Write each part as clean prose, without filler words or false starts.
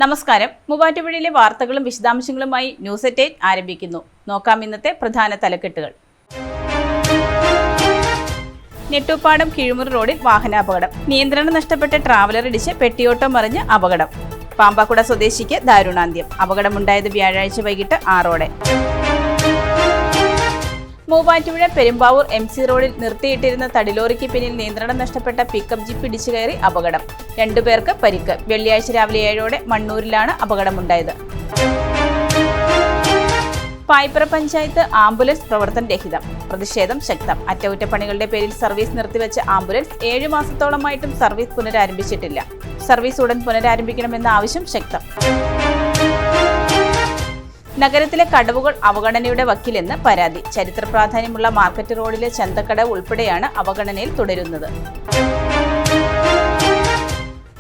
നമസ്കാരം. മൂവാറ്റുപുഴയിലെ വാർത്തകളും വിശദാംശങ്ങളുമായി ന്യൂസ് അറ്റ് 8 ആരംഭിക്കുന്നു. നോക്കാം ഇന്നത്തെ പ്രധാന തലക്കെട്ടുകൾ. നെട്ടൂപ്പാടം കിഴുമുറി റോഡിൽ വാഹനാപകടം. നിയന്ത്രണം നഷ്ടപ്പെട്ട ട്രാവലർ ഇടിച്ച് പെട്ടിയോട്ടം മറിഞ്ഞ് അപകടം. പാമ്പാക്കുട സ്വദേശിക്ക് ദാരുണാന്ത്യം. അപകടമുണ്ടായത് വ്യാഴാഴ്ച വൈകിട്ട് 6ഓടെ. മൂവാറ്റുപുഴ പെരുമ്പാവൂർ MC റോഡിൽ നിർത്തിയിട്ടിരുന്ന തടിലോറിക്ക് പിന്നിൽ നിയന്ത്രണം നഷ്ടപ്പെട്ട പിക്കപ്പ് ജീപ്പ് ഇടിച്ചു കയറി അപകടം. 2 പേർക്ക് പരിക്ക്. വെള്ളിയാഴ്ച രാവിലെ 7ഓടെ മണ്ണൂരിലാണ് അപകടമുണ്ടായത്. പായിപ്ര പഞ്ചായത്ത് ആംബുലൻസ് പ്രവർത്തനരഹിതം. പ്രതിഷേധം ശക്തം. അറ്റകുറ്റപ്പണികളുടെ പേരിൽ സർവീസ് നിർത്തിവെച്ച ആംബുലൻസ് 7 മാസത്തോളമായിട്ടും സർവീസ് പുനരാരംഭിച്ചിട്ടില്ല. സർവീസ് ഉടൻ പുനരാരംഭിക്കണമെന്ന ആവശ്യം ശക്തം. നഗരത്തിലെ കടവുകൾ അവഗണനയുടെ വക്കിലെന്ന് പരാതി. ചരിത്ര പ്രാധാന്യമുള്ള മാർക്കറ്റ് റോഡിലെ ചന്തക്കടവ് ഉൾപ്പെടെയാണ് അവഗണനയിൽ തുടരുന്നത്.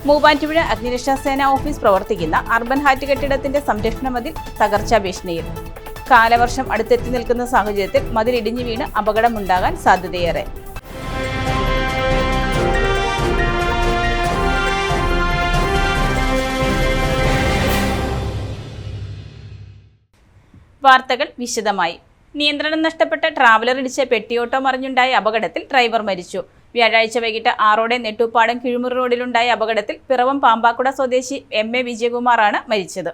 മൂവാറ്റുപുഴ അഗ്നിരക്ഷാസേന ഓഫീസ് പ്രവർത്തിക്കുന്ന അർബൻ ഹാറ്റ് കെട്ടിടത്തിന്റെ സംരക്ഷണ മതിൽ തകർച്ചാ ഭീഷണിയിൽ. കാലവർഷം അടുത്തെത്തി നിൽക്കുന്ന സാഹചര്യത്തിൽ മതിൽ ഇടിഞ്ഞു വീണ് അപകടമുണ്ടാകാൻ സാധ്യതയേറെ. വാർത്തകൾ വിശദമായി. നിയന്ത്രണം നഷ്ടപ്പെട്ട ട്രാവലർ ഇടിച്ച് പെട്ടിയോട്ടം മറിഞ്ഞുണ്ടായ അപകടത്തിൽ ഡ്രൈവർ മരിച്ചു. വ്യാഴാഴ്ച വൈകിട്ട് 6ഓടെ നെട്ടൂപ്പാടം കിഴുമുറി റോഡിലുണ്ടായ അപകടത്തിൽ പിറവം പാമ്പാക്കുട സ്വദേശി MA വിജയകുമാറാണ് മരിച്ചത്.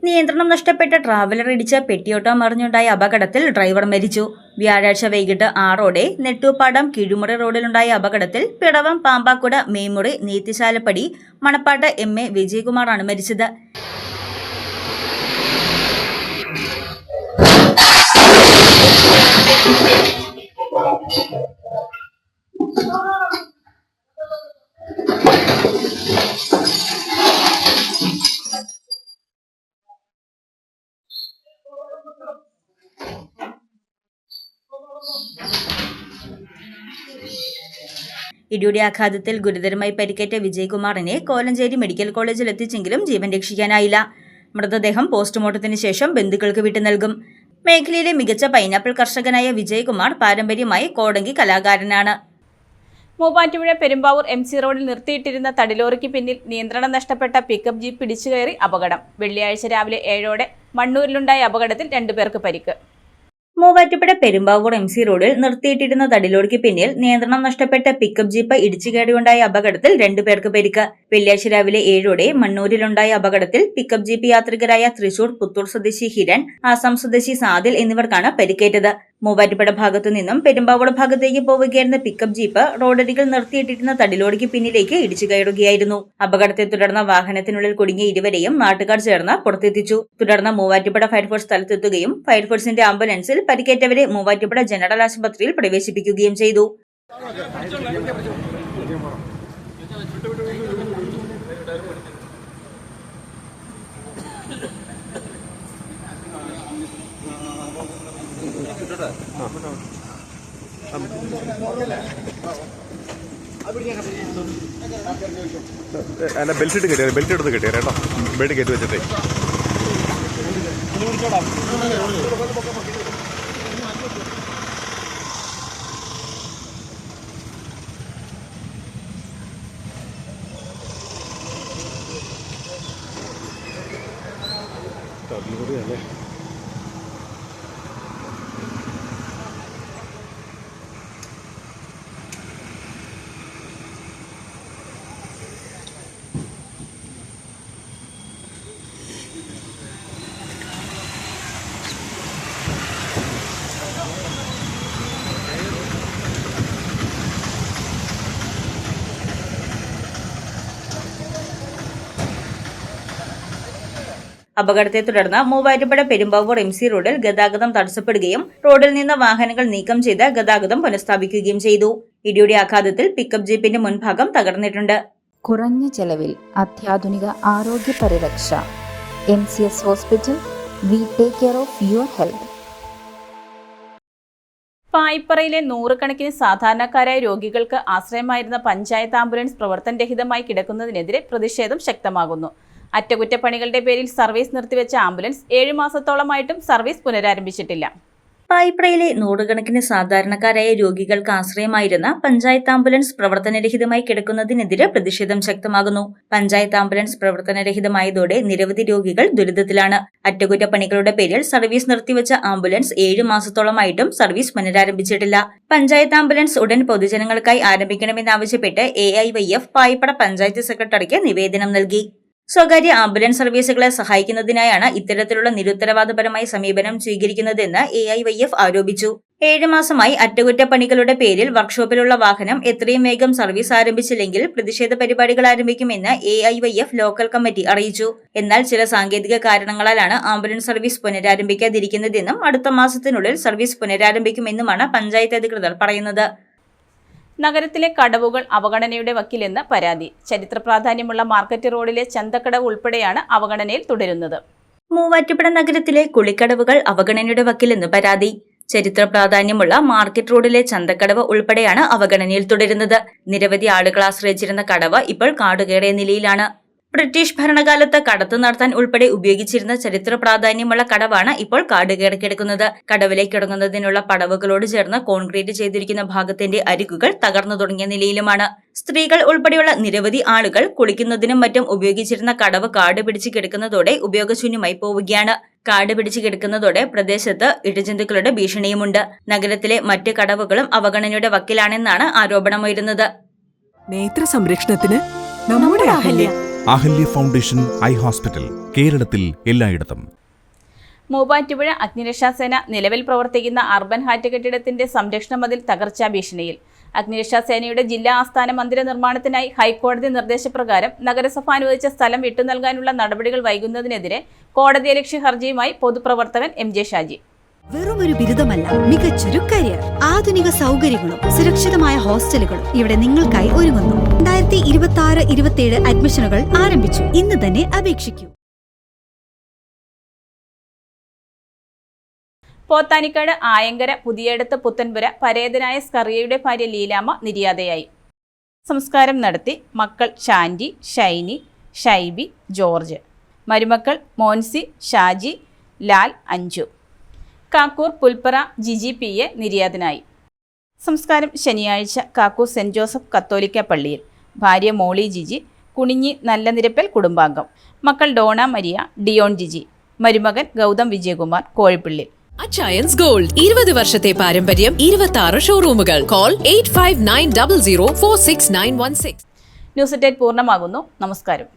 നിയന്ത്രണം നഷ്ടപ്പെട്ട ട്രാവലർ ഇടിച്ച് പെട്ടിയോട്ടം മറിഞ്ഞുണ്ടായ അപകടത്തിൽ ഡ്രൈവർ മരിച്ചു. വ്യാഴാഴ്ച വൈകിട്ട് 6ഓടെ നെട്ടൂപ്പാടം കിഴുമുറി റോഡിലുണ്ടായ അപകടത്തിൽ പിറവം പാമ്പാക്കുട മേമുറി നീത്തിശാലപ്പടി മണപ്പാട്ട് MA വിജയകുമാറാണ് മരിച്ചത്. ഇടിയുടെ ആഘാതത്തിൽ ഗുരുതരമായി പരിക്കേറ്റ വിജയകുമാറിനെ കോലഞ്ചേരി മെഡിക്കൽ കോളേജിൽ എത്തിച്ചെങ്കിലും ജീവൻ രക്ഷിക്കാനായില്ല. മൃതദേഹം പോസ്റ്റ്മോർട്ടത്തിന് ശേഷം ബന്ധുക്കൾക്ക് വിട്ടു നൽകും. മേഖലയിലെ മികച്ച പൈനാപ്പിൾ കർഷകനായ വിജയകുമാർ പാരമ്പര്യമായി കോടങ്കി കലാകാരനാണ്. മൂവാറ്റുപുഴ പെരുമ്പാവൂർ MC റോഡിൽ നിർത്തിയിട്ടിരുന്ന തടിലോറിക്ക് പിന്നിൽ നിയന്ത്രണം നഷ്ടപ്പെട്ട പിക്കപ്പ് ജീപ്പ് ഇടിച്ചു കയറി അപകടം. വെള്ളിയാഴ്ച രാവിലെ 7ഓടെ മണ്ണൂരിലുണ്ടായ അപകടത്തിൽ 2 പേർക്ക് പരിക്ക്. മൂവാറ്റുപുഴ പെരുമ്പാവൂർ MC റോഡിൽ നിർത്തിയിട്ടിരുന്ന തടിലോറിക്ക് പിന്നിൽ നിയന്ത്രണം നഷ്ടപ്പെട്ട പിക്കപ്പ് ജീപ്പ് ഇടിച്ചു കയറിയുണ്ടായ അപകടത്തിൽ 2 പേർക്ക് പരിക്ക്. വെള്ളിയാഴ്ച രാവിലെ 7ഓടെ മണ്ണൂരിലുണ്ടായ അപകടത്തിൽ പിക്കപ്പ് ജീപ്പ് യാത്രികരായ തൃശൂർ പുത്തൂർ സ്വദേശി ഹിരൺ, ആസാം സ്വദേശി സാദിൽ എന്നിവർക്കാണ് പരിക്കേറ്റത്. മൂവാറ്റുപുഴ ഭാഗത്തു നിന്നും പെരുമ്പാവൂർ ഭാഗത്തേക്ക് പോവുകയായിരുന്ന പിക്കപ്പ് ജീപ്പ് റോഡരികിൽ നിർത്തിയിട്ടിരുന്ന തടിലോറിക്ക് പിന്നിലേക്ക് ഇടിച്ചു കയറുകയായിരുന്നു. അപകടത്തെ തുടർന്ന് വാഹനത്തിനുള്ളിൽ കുടുങ്ങിയ ഇരുവരെയും നാട്ടുകാർ ചേർന്ന് പുറത്തെത്തിച്ചു. തുടർന്ന് മൂവാറ്റുപുഴ ഫയർഫോഴ്സ് സ്ഥലത്തെത്തുകയും ഫയർഫോഴ്സിന്റെ ആംബുലൻസിൽ പരിക്കേറ്റവരെ മൂവാറ്റുപുഴ ജനറൽ ആശുപത്രിയിൽ പ്രവേശിപ്പിക്കുകയും ചെയ്തു. അല്ല, ബെൽറ്റ് എടുത്ത് കിട്ടിയ കേട്ടോ. ബെൽറ്റ് കയറ്റി വെച്ചിട്ടേ അല്ലേ. അപകടത്തെ തുടർന്ന് മൂവാറ്റുപുഴ പെരുമ്പാവൂർ MC റോഡിൽ ഗതാഗതം തടസ്സപ്പെടുകയും റോഡിൽ നിന്ന് വാഹനങ്ങൾ നീക്കം ചെയ്ത് ഗതാഗതം പുനഃസ്ഥാപിക്കുകയും ചെയ്തു. ഇടിയുടെ ആഘാതത്തിൽ പിക്കപ്പ് ജീപ്പിന്റെ മുൻഭാഗം തകർന്നിട്ടുണ്ട്. കുറഞ്ഞ ചെലവിൽ അത്യാധുനിക ആരോഗ്യ പരിരക്ഷ. MCS hospital. We take care of your health. പായിപ്പറയിലെ 100 കണക്കിന് സാധാരണക്കാരായ രോഗികൾക്ക് ആശ്രയമായിരുന്ന പഞ്ചായത്ത് ആംബുലൻസ് പ്രവർത്തനരഹിതമായി കിടക്കുന്നതിനെതിരെ പ്രതിഷേധം ശക്തമാകുന്നു. അറ്റകുറ്റപ്പണികളുടെ പേരിൽ സർവീസ് നിർത്തിവെച്ച ആംബുലൻസ് 7 മാസത്തോളമായിട്ടും സർവീസ് പുനരാരംഭിച്ചിട്ടില്ല. പായിപ്രയിലെ നൂറുകണക്കിന് സാധാരണക്കാരായ രോഗികൾക്ക് ആശ്രയമായിരുന്ന പഞ്ചായത്ത് ആംബുലൻസ് പ്രവർത്തനരഹിതമായി കിടക്കുന്നതിനെതിരെ പ്രതിഷേധം ശക്തമാകുന്നു. പഞ്ചായത്ത് ആംബുലൻസ് പ്രവർത്തനരഹിതമായതോടെ നിരവധി രോഗികൾ ദുരിതത്തിലാണ്. അറ്റകുറ്റപ്പണികളുടെ പേരിൽ സർവീസ് നിർത്തിവച്ച ആംബുലൻസ് 7 മാസത്തോളമായിട്ടും സർവീസ് പുനരാരംഭിച്ചിട്ടില്ല. പഞ്ചായത്ത് ആംബുലൻസ് ഉടൻ പൊതുജനങ്ങൾക്കായി ആരംഭിക്കണമെന്നാവശ്യപ്പെട്ട് AIYF പായിപ്പട പഞ്ചായത്ത് സെക്രട്ടറിക്ക് നിവേദനം നൽകി. സ്വകാര്യ ആംബുലൻസ് സർവീസുകളെ സഹായിക്കുന്നതിനായാണ് ഇത്തരത്തിലുള്ള നിരുത്തരവാദപരമായ സമീപനം സ്വീകരിക്കുന്നതെന്ന് AIYF ആരോപിച്ചു. 7 മാസമായി അറ്റകുറ്റപ്പണികളുടെ പേരിൽ വർക്ക്ഷോപ്പിലുള്ള വാഹനം എത്രയും വേഗം സർവീസ് ആരംഭിച്ചില്ലെങ്കിൽ പ്രതിഷേധ പരിപാടികൾ ആരംഭിക്കുമെന്ന് AIYF ലോക്കൽ കമ്മിറ്റി അറിയിച്ചു. എന്നാൽ ചില സാങ്കേതിക കാരണങ്ങളാലാണ് ആംബുലൻസ് സർവീസ് പുനരാരംഭിക്കാതിരിക്കുന്നതെന്നും അടുത്ത മാസത്തിനുള്ളിൽ സർവീസ് പുനരാരംഭിക്കുമെന്നുമാണ് പഞ്ചായത്ത് അധികൃതർ പറയുന്നത്. നഗരത്തിലെ കടവുകൾ അവഗണനയുടെ വക്കിലെന്ന് പരാതി. ചരിത്ര പ്രാധാന്യമുള്ള മാർക്കറ്റ് റോഡിലെ ചന്തക്കടവ് ഉൾപ്പെടെയാണ് അവഗണനയിൽ തുടരുന്നത്. മൂവാറ്റുപുഴ നഗരത്തിലെ കുളിക്കടവുകൾ അവഗണനയുടെ വക്കിലെന്ന് പരാതി. ചരിത്ര പ്രാധാന്യമുള്ള മാർക്കറ്റ് റോഡിലെ ചന്തക്കടവ് ഉൾപ്പെടെയാണ് അവഗണനയിൽ തുടരുന്നത്. നിരവധി ആളുകൾ ആശ്രയിച്ചിരുന്ന കടവ് ഇപ്പോൾ കാടുകയറിയ നിലയിലാണ്. ബ്രിട്ടീഷ് ഭരണകാലത്ത് കടത്തു നടത്താൻ ഉൾപ്പെടെ ഉപയോഗിച്ചിരുന്ന ചരിത്ര പ്രാധാന്യമുള്ള കടവാണ് ഇപ്പോൾ കാടുകയറി കിടക്കുന്നത്. കടവിലേക്ക് ഇറങ്ങുന്നതിനുള്ള പടവുകളോട് ചേർന്ന് കോൺക്രീറ്റ് ചെയ്തിരിക്കുന്ന ഭാഗത്തിന്റെ അരികുകൾ തകർന്നു തുടങ്ങിയ നിലയിലുമാണ്. സ്ത്രീകൾ ഉൾപ്പെടെയുള്ള നിരവധി ആളുകൾ കുളിക്കുന്നതിനും മറ്റും ഉപയോഗിച്ചിരുന്ന കടവ് കാട് പിടിച്ച് കിടക്കുന്നതോടെ ഉപയോഗശൂന്യമായി പോവുകയാണ്. കാട് പിടിച്ച് കിടക്കുന്നതോടെ പ്രദേശത്ത് ഇഴജന്തുക്കളുടെ ഭീഷണിയുമുണ്ട്. നഗരത്തിലെ മറ്റ് കടവുകളും അവഗണനയുടെ വക്കിലാണെന്നാണ് ആരോപണമുയരുന്നത്. നേത്ര സംരക്ഷണത്തിന് നമ്മുടെ അഹല്യ ഫൗണ്ടേഷൻ ഐ ഹോസ്പിറ്റൽ, കേരളത്തിൽ എല്ലായിടത്തും. മൂവാറ്റുപുഴ അഗ്നിരക്ഷാസേന നിലവിൽ പ്രവർത്തിക്കുന്ന അർബൻ ഹാറ്റ് കെട്ടിടത്തിന്റെ സംരക്ഷണ മതിൽ തകർച്ചാ ഭീഷണിയിൽ. അഗ്നിരക്ഷാസേനയുടെ ജില്ലാ ആസ്ഥാന മന്ദിര നിർമ്മാണത്തിനായി ഹൈക്കോടതി നിർദ്ദേശപ്രകാരം നഗരസഭ അനുവദിച്ച സ്ഥലം വിട്ടുനൽകാനുള്ള നടപടികൾ വൈകുന്നതിനെതിരെ കോടതിയലക്ഷ്യ ഹർജിയുമായി പൊതുപ്രവർത്തകൻ MJ ഷാജി. വെറുമൊരു ബിരുദമല്ല, മികച്ചൊരു കരിയർ. ആധുനിക സൗകര്യങ്ങളും സുരക്ഷിതമായ ഹോസ്റ്റലുകളും ഇവിടെ നിങ്ങൾക്കായി ഒരുങ്ങുന്നു. 2026-27 അഡ്മിഷനുകൾ ആരംഭിച്ചു. ഇന്ന് തന്നെ അപേക്ഷിക്കൂ. പോത്താനിക്കാട് ആയങ്കര പുതിയടത്ത് പുത്തൻപുര പരേതനായ സ്കറിയയുടെ ഭാര്യ ലീലാമ്മ നിര്യാതയായി. സംസ്കാരം നടത്തി മക്കൾ ശാന്റി, ഷൈനി, ഷൈബി, ജോർജ്. മരുമക്കൾ മോൻസി, ഷാജി, ലാൽ, അഞ്ജു. കാക്കൂർ പുൽപ്പറ ജിജി PA നിര്യാതനായി. സംസ്കാരം ശനിയാഴ്ച കാക്കൂർ സെന്റ് ജോസഫ് കത്തോലിക്ക പള്ളിയിൽ. ഭാര്യ മോളി ജിജി, കുണിഞ്ഞി നല്ല നിരപ്പൽ കുടുംബാംഗം. മക്കൾ ഡോണ മരിയ, ഡിയോൺ ജിജി. മരുമകൻ ഗൗതം വിജയകുമാർ, കോഴിപ്പള്ളി. അച്ചയൻസ് ഗോൾഡ് 20 വർഷത്തെ പാരമ്പര്യം, 26 ഷോറൂമുകൾ. കോൾ 8590046916. ന്യൂസ് 8 പൂർണ്ണമാകുന്നു. നമസ്കാരം.